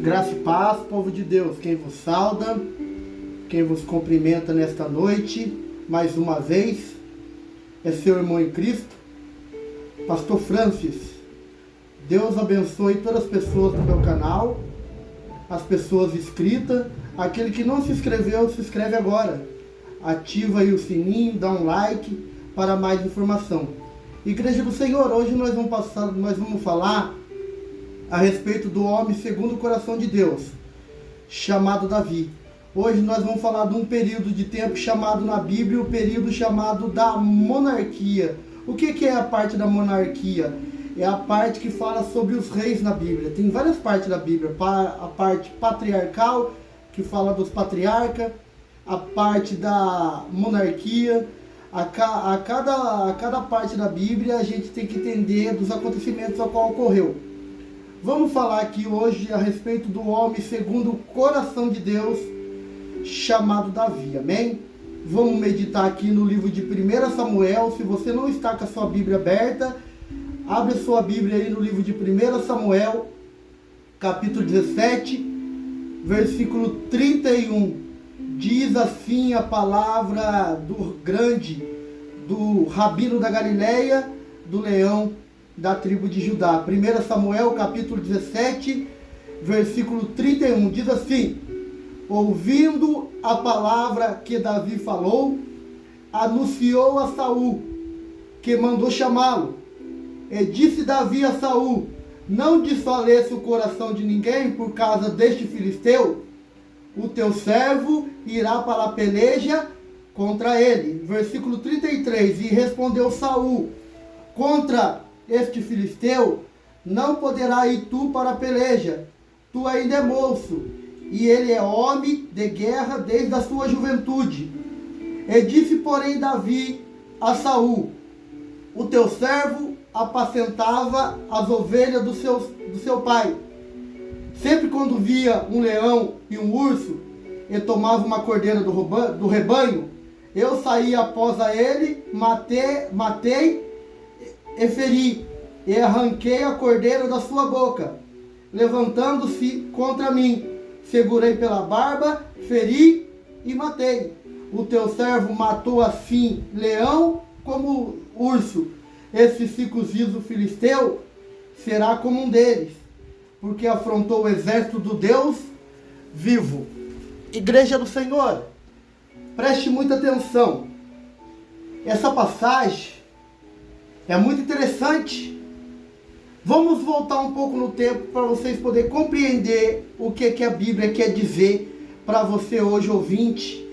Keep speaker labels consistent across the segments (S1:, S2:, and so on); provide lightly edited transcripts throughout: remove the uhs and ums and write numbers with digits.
S1: Graça e paz, povo de Deus, quem vos sauda, quem vos cumprimenta nesta noite, mais uma vez, é seu irmão em Cristo, Pastor Francis. Deus abençoe todas as pessoas do meu canal, as pessoas inscritas, aquele que não se inscreveu, se inscreve agora. Ativa aí o sininho, dá um like para mais informação. Igreja do Senhor, hoje nós vamos falar a respeito do homem segundo o coração de Deus, chamado Davi. Hoje nós vamos falar de um período de tempo chamado na Bíblia, o período chamado da monarquia. O que é a parte da monarquia? É a parte que fala sobre os reis na Bíblia. Tem várias partes da Bíblia. A parte patriarcal, que fala dos patriarcas, a parte da monarquia. A cada parte da Bíblia a gente tem que entender dos acontecimentos a qual ocorreu. Vamos falar aqui hoje a respeito do homem segundo o coração de Deus, chamado Davi, amém? Vamos meditar aqui no livro de 1 Samuel. Se você não está com a sua Bíblia aberta, abre a sua Bíblia aí no livro de 1 Samuel, capítulo 17, versículo 31. Diz assim a palavra do grande, do Rabino da Galileia, do leão da tribo de Judá. 1 Samuel, capítulo 17, versículo 31. Diz assim: ouvindo a palavra que Davi falou, anunciou a Saul, que mandou chamá-lo. E disse Davi a Saul: não desfaleça o coração de ninguém por causa deste filisteu. O teu servo irá para a peleja contra ele. Versículo 33. E respondeu Saul: contra este filisteu não poderá ir tu para a peleja, tu ainda é moço, e ele é homem de guerra desde a sua juventude. E disse, porém, Davi a Saul: o teu servo apacentava as ovelhas do seu pai. Sempre quando via um leão e um urso, e tomava uma cordeira do rebanho, eu saía após a ele, matei e feri, e arranquei a cordeira da sua boca. Levantando-se contra mim, segurei pela barba, feri e matei. O teu servo matou assim leão como urso. Esse circunciso filisteu será como um deles, porque afrontou o exército do Deus vivo. Igreja do Senhor, preste muita atenção. Essa passagem é muito interessante. Vamos voltar um pouco no tempo para vocês poderem compreender o que a Bíblia quer dizer para você hoje, ouvinte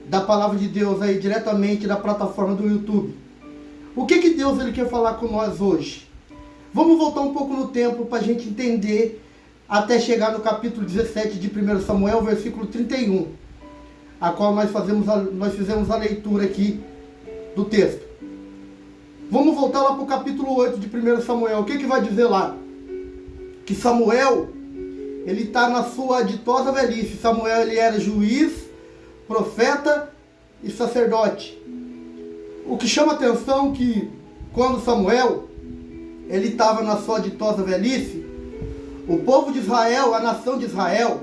S1: da Palavra de Deus, aí diretamente da plataforma do YouTube. O que Deus ele quer falar com nós hoje? Vamos voltar um pouco no tempo para a gente entender, até chegar no capítulo 17 de 1 Samuel, versículo 31, a qual nós fizemos a leitura aqui do texto. Vamos voltar lá para o capítulo 8 de 1 Samuel. O que vai dizer lá? Que Samuel, ele está na sua ditosa velhice. Samuel, ele era juiz, profeta e sacerdote. O que chama atenção é que quando Samuel, ele estava na sua ditosa velhice, o povo de Israel, a nação de Israel,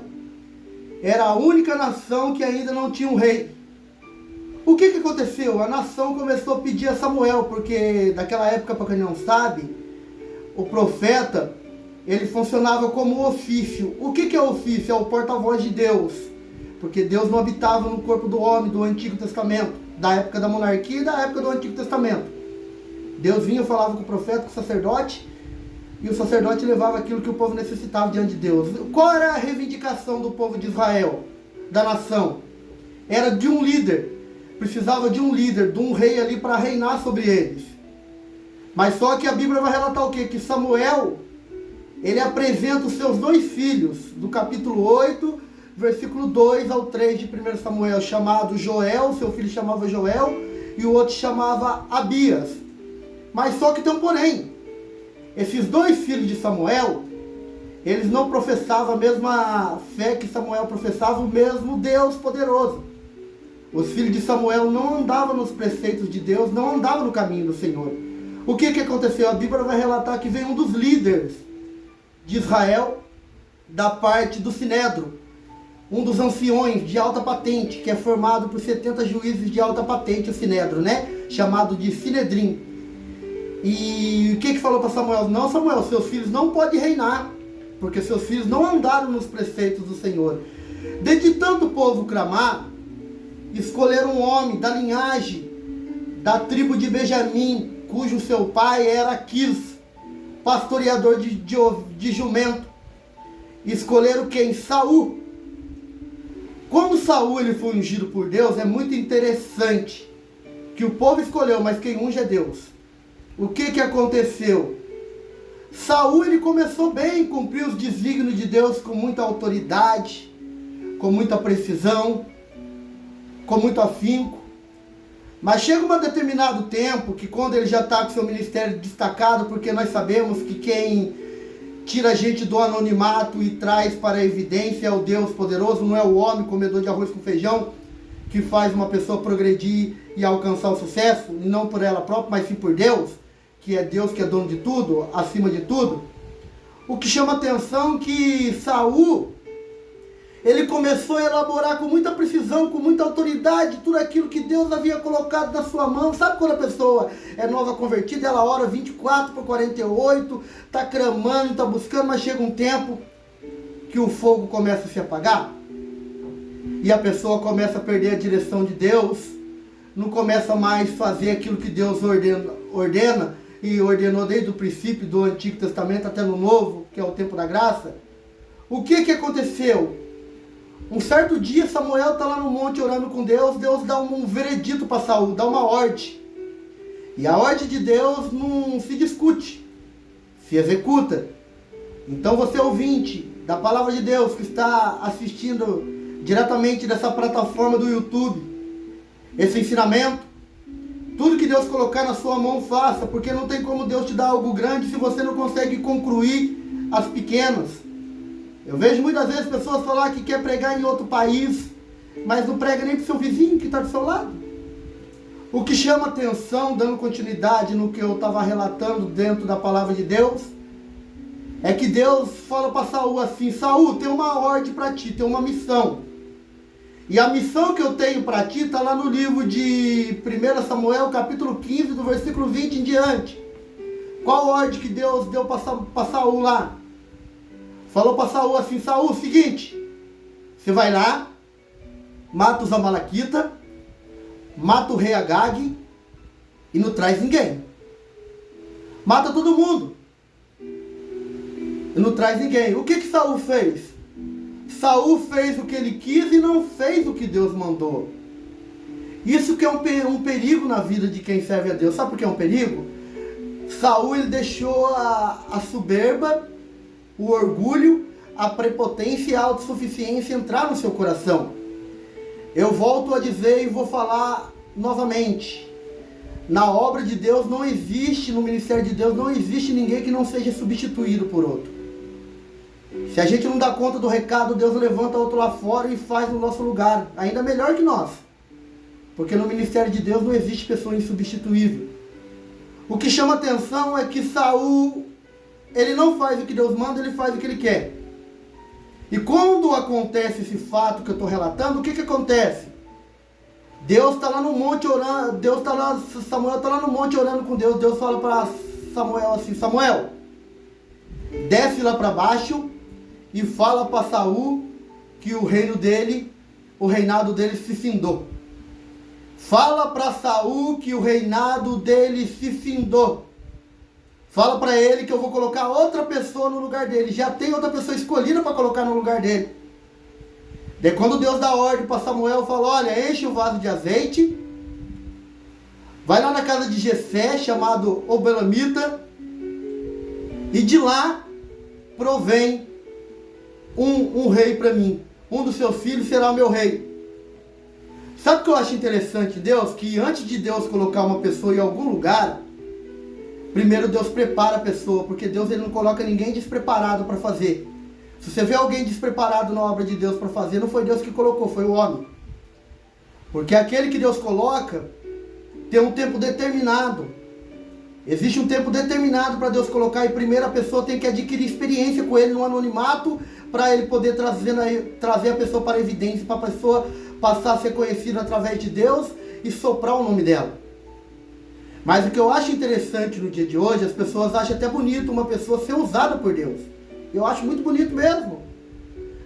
S1: era a única nação que ainda não tinha um rei. O que aconteceu? A nação começou a pedir a Samuel, porque naquela época, para quem não sabe, o profeta, ele funcionava como ofício. O que é ofício? É o porta-voz de Deus, porque Deus não habitava no corpo do homem do Antigo Testamento, da época da monarquia e da época do Antigo Testamento. Deus vinha, falava com o profeta, com o sacerdote, e o sacerdote levava aquilo que o povo necessitava diante de Deus. Qual era a reivindicação do povo de Israel, da nação? Era de um líder. Precisava de um líder, de um rei ali para reinar sobre eles. Mas só que a Bíblia vai relatar o quê? Que Samuel, ele apresenta os seus dois filhos, do capítulo 8, versículo 2 ao 3 de 1 Samuel, chamado Joel, seu filho chamava Joel, e o outro chamava Abias. Mas só que tem um porém. Esses dois filhos de Samuel, eles não professavam a mesma fé que Samuel professava, o mesmo Deus poderoso. Os filhos de Samuel não andavam nos preceitos de Deus, não andavam no caminho do Senhor. O que aconteceu? A Bíblia vai relatar que veio um dos líderes de Israel, da parte do Sinédrio, um dos anciões de alta patente, que é formado por 70 juízes de alta patente, o Sinédrio, né? Chamado de Sinedrim. E o que falou para Samuel? Não, Samuel, seus filhos não podem reinar, porque seus filhos não andaram nos preceitos do Senhor. De tanto o povo clamar, escolheram um homem da linhagem da tribo de Benjamim, cujo seu pai era Quis, pastoreador de jumento. Escolheram quem? Saul. Quando Saul ele foi ungido por Deus, é muito interessante que o povo escolheu, mas quem unge é Deus. O que aconteceu? Saul ele começou bem, cumpriu os desígnios de Deus com muita autoridade, com muita precisão, com muito afinco. Mas chega um determinado tempo que quando ele já está com seu ministério destacado, porque nós sabemos que quem tira a gente do anonimato e traz para a evidência é o Deus poderoso, não é o homem comedor de arroz com feijão que faz uma pessoa progredir e alcançar o sucesso, e não por ela própria, mas sim por Deus, que é Deus que é dono de tudo, acima de tudo. O que chama atenção é que Saul, ele começou a elaborar com muita precisão, com muita autoridade, tudo aquilo que Deus havia colocado na sua mão. Sabe quando a pessoa é nova convertida, ela ora 24/48, está clamando, está buscando, mas chega um tempo que o fogo começa a se apagar, e a pessoa começa a perder a direção de Deus, não começa mais a fazer aquilo que Deus ordena, e ordenou desde o princípio do Antigo Testamento até no Novo, que é o tempo da graça. O que aconteceu? Um certo dia Samuel está lá no monte orando com Deus, Deus dá um veredito para Saul, dá uma ordem. E a ordem de Deus não se discute, se executa. Então você ouvinte da palavra de Deus que está assistindo diretamente dessa plataforma do YouTube, esse ensinamento, tudo que Deus colocar na sua mão faça, porque não tem como Deus te dar algo grande se você não consegue concluir as pequenas. Eu vejo muitas vezes pessoas falar que quer pregar em outro país, mas não prega nem para o seu vizinho que está do seu lado. O que chama atenção, dando continuidade no que eu estava relatando dentro da palavra de Deus, é que Deus fala para Saul assim: Saul, tem uma ordem para ti, tem uma missão. E a missão que eu tenho para ti está lá no livro de 1 Samuel, capítulo 15, do versículo 20 em diante. Qual ordem que Deus deu para Saul lá? Falou para Saul assim: Saul, seguinte, você vai lá, mata os amalequitas, mata o rei Agag e não traz ninguém. Mata todo mundo e não traz ninguém. O que Saul fez? Saul fez o que ele quis e não fez o que Deus mandou. Isso que é um perigo na vida de quem serve a Deus. Sabe por que é um perigo? Saul ele deixou a soberba, o orgulho, a prepotência e a autossuficiência entrar no seu coração. Eu volto a dizer e vou falar novamente. Na obra de Deus não existe, no ministério de Deus não existe ninguém que não seja substituído por outro. Se a gente não dá conta do recado, Deus levanta outro lá fora e faz no nosso lugar, ainda melhor que nós. Porque no ministério de Deus não existe pessoa insubstituível. O que chama atenção é que Saul, ele não faz o que Deus manda, ele faz o que ele quer. E quando acontece esse fato que eu estou relatando, o que acontece? Deus está lá no monte orando, Samuel está lá no monte orando com Deus. Deus fala para Samuel assim: Samuel, desce lá para baixo e fala para Saul que o reinado dele se findou. Fala para Saul que o reinado dele se findou. Fala para ele que eu vou colocar outra pessoa no lugar dele. Já tem outra pessoa escolhida para colocar no lugar dele. Daí quando Deus dá ordem para Samuel, fala: olha, enche o vaso de azeite, vai lá na casa de Jessé, chamado Obelamita, e de lá provém um rei para mim. Um dos seus filhos será o meu rei. Sabe o que eu acho interessante, Deus? Que antes de Deus colocar uma pessoa em algum lugar, primeiro Deus prepara a pessoa, porque Deus ele não coloca ninguém despreparado para fazer. Se você vê alguém despreparado na obra de Deus para fazer, não foi Deus que colocou, foi o homem. Porque aquele que Deus coloca tem um tempo determinado. Existe um tempo determinado para Deus colocar, e primeiro a pessoa tem que adquirir experiência com ele no anonimato, para ele poder trazer a pessoa para a evidência, para a pessoa passar a ser conhecida através de Deus e soprar o nome dela. Mas o que eu acho interessante no dia de hoje, as pessoas acham até bonito uma pessoa ser usada por Deus. Eu acho muito bonito mesmo.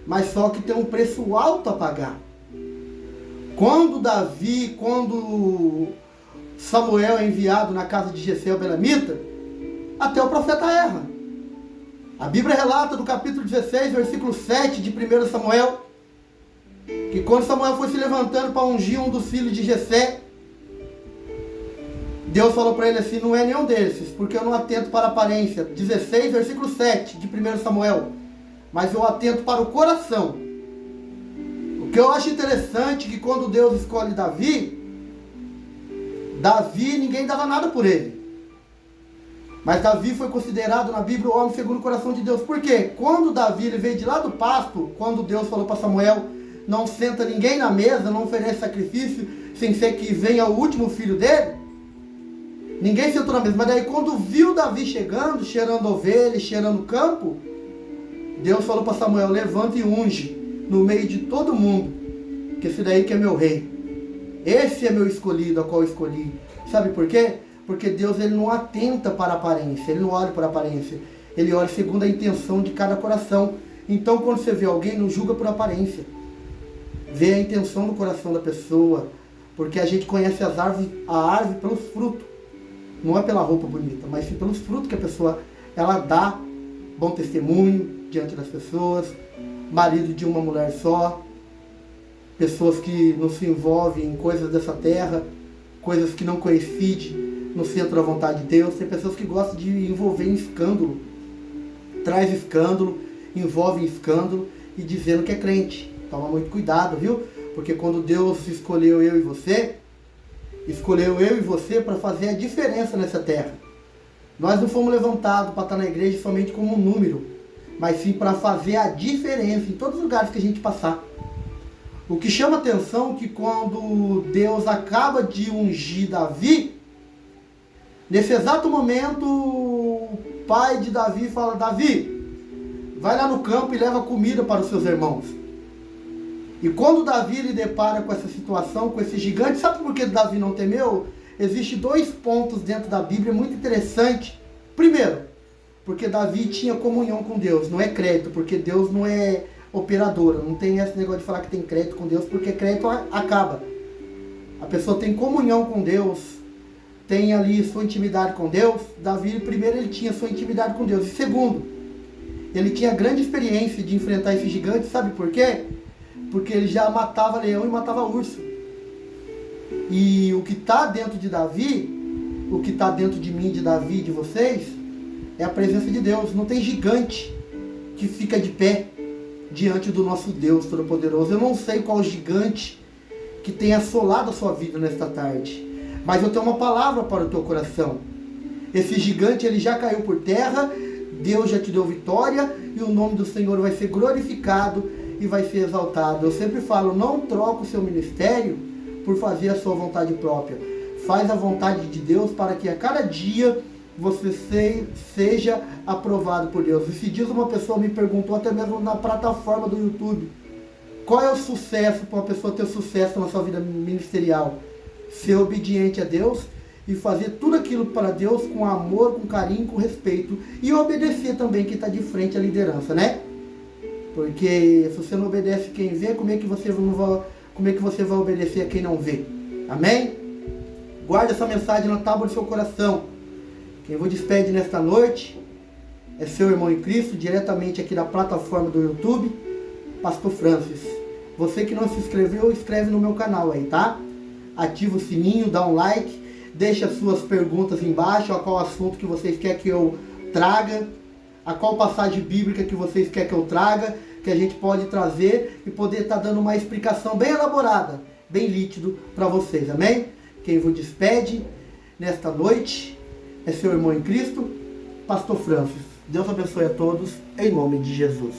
S1: Mas só que tem um preço alto a pagar. Quando Samuel é enviado na casa de Jessé o Belamita, até o profeta erra. A Bíblia relata do capítulo 16, versículo 7 de 1 Samuel, que quando Samuel foi se levantando para ungir um dos filhos de Jessé, Deus falou para ele assim: não é nenhum desses, porque eu não atento para a aparência. 16, versículo 7 de 1 Samuel. Mas eu atento para o coração. O que eu acho interessante é que quando Deus escolhe Davi, ninguém dava nada por ele. Mas Davi foi considerado na Bíblia o homem segundo o coração de Deus. Por quê? Quando Davi ele veio de lá do pasto, quando Deus falou para Samuel: não senta ninguém na mesa, não oferece sacrifício, sem ser que venha o último filho dele, ninguém sentou na mesa. Mas daí quando viu Davi chegando, cheirando ovelha, cheirando campo, Deus falou para Samuel: levanta e unge no meio de todo mundo, que esse daí que é meu rei. Esse é meu escolhido, a qual eu escolhi. Sabe por quê? Porque Deus ele não atenta para a aparência, ele não olha para a aparência, ele olha segundo a intenção de cada coração. Então quando você vê alguém, não julga por aparência, vê a intenção do coração da pessoa, porque a gente conhece a árvore pelos frutos, não é pela roupa bonita, mas sim pelos frutos que a pessoa ela dá bom testemunho diante das pessoas, marido de uma mulher só, pessoas que não se envolvem em coisas dessa terra, coisas que não coincidem no centro da vontade de Deus. Tem pessoas que gostam de envolver em escândalo, traz escândalo, envolve em escândalo e dizendo que é crente. Toma muito cuidado, viu? Porque quando Deus escolheu eu e você para fazer a diferença nessa terra. Nós não fomos levantados para estar na igreja somente como um número, mas sim para fazer a diferença em todos os lugares que a gente passar. O que chama atenção é que quando Deus acaba de ungir Davi, nesse exato momento o pai de Davi fala: Davi, vai lá no campo e leva comida para os seus irmãos. E quando Davi lhe depara com essa situação, com esse gigante, sabe por que Davi não temeu? Existem 2 pontos dentro da Bíblia muito interessantes. Primeiro, porque Davi tinha comunhão com Deus, não é crédito, porque Deus não é operadora, não tem esse negócio de falar que tem crédito com Deus, porque crédito acaba. A pessoa tem comunhão com Deus, tem ali sua intimidade com Deus. Davi, primeiro, ele tinha sua intimidade com Deus, e segundo, ele tinha grande experiência de enfrentar esse gigante. Sabe por quê? Porque ele já matava leão e matava urso. E o que está dentro de Davi, o que está dentro de mim, de Davi, de vocês, é a presença de Deus. Não tem gigante que fica de pé diante do nosso Deus Todo-Poderoso. Eu não sei qual gigante que tem assolado a sua vida nesta tarde, mas eu tenho uma palavra para o teu coração. Esse gigante ele já caiu por terra, Deus já te deu vitória e o nome do Senhor vai ser glorificado e vai ser exaltado. Eu sempre falo: não troca o seu ministério por fazer a sua vontade própria. Faz a vontade de Deus para que a cada dia você seja aprovado por Deus. Esses dias uma pessoa me perguntou, até mesmo na plataforma do YouTube, qual é o sucesso para uma pessoa ter sucesso na sua vida ministerial? Ser obediente a Deus e fazer tudo aquilo para Deus com amor, com carinho, com respeito, e obedecer também quem está de frente à liderança, né? Porque se você não obedece quem vê, como é que você vai obedecer a quem não vê? Amém? Guarde essa mensagem na tábua do seu coração. Quem vos despede nesta noite é seu irmão em Cristo, diretamente aqui da plataforma do YouTube, Pastor Francis. Você que não se inscreveu, inscreve no meu canal aí, tá? Ativa o sininho, dá um like, deixa as suas perguntas embaixo, a qual assunto que vocês querem que eu traga, a qual passagem bíblica que vocês querem que eu traga, que a gente pode trazer e poder estar dando uma explicação bem elaborada, bem líquido para vocês, amém? Quem vos despede nesta noite é seu irmão em Cristo, Pastor Francis. Deus abençoe a todos, em nome de Jesus.